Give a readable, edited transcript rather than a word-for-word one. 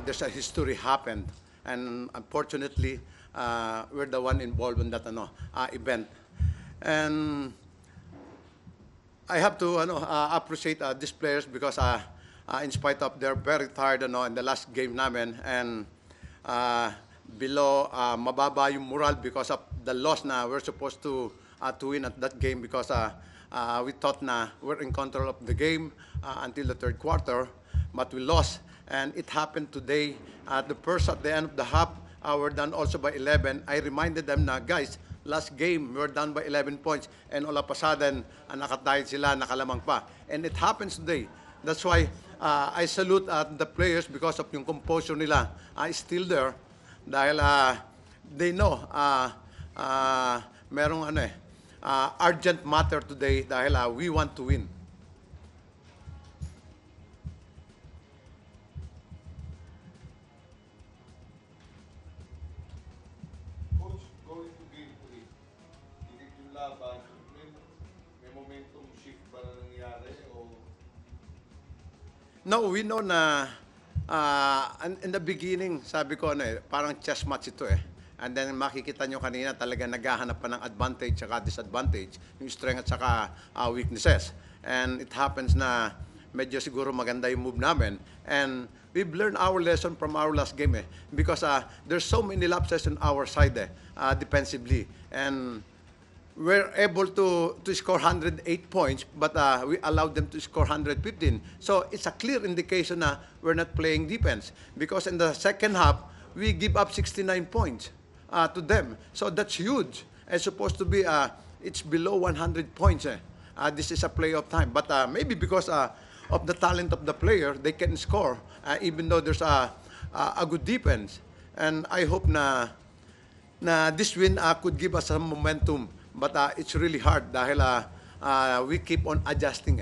there's a history happened, and unfortunately, we're the one involved in that event. And I have to appreciate these players because in spite of they're very tired in the last game namin and below mababa yung moral because of the loss na we're supposed to win at that game because we thought na we're in control of the game until the third quarter, but we lost. And it happened today. The first at the end of the half, we're done also by 11. I reminded them na, guys, last game, we were done by 11 points. And all of a sudden, nakatayad sila, nakalamang pa. And it happens today. That's why I salute the players because of yung composure nila is still there. Dahil they know merong urgent matter today dahil we want to win. Coach, going to game 3, hindi yung laban, may momentum shift ba na nangyari o? No, we know na in the beginning, sabi ko parang chess match ito eh. And then makikita nyo kanina talaga naghahanap pa ng advantage at disadvantage, yung strength at saka weaknesses. And it happens na medyo siguro maganda yung move namin. And we've learned our lesson from our last game eh. Because there's so many lapses on our side defensively. And we're able to score 108 points, but we allowed them to score 115. So it's a clear indication na we're not playing defense. Because in the second half, we give up 69 points to them. So that's huge. It's supposed to be, it's below 100 points. This is a playoff time. But maybe because of the talent of the player, they can score, even though there's a good defense. And I hope na this win could give us some momentum. But it's really hard dahil we keep on adjusting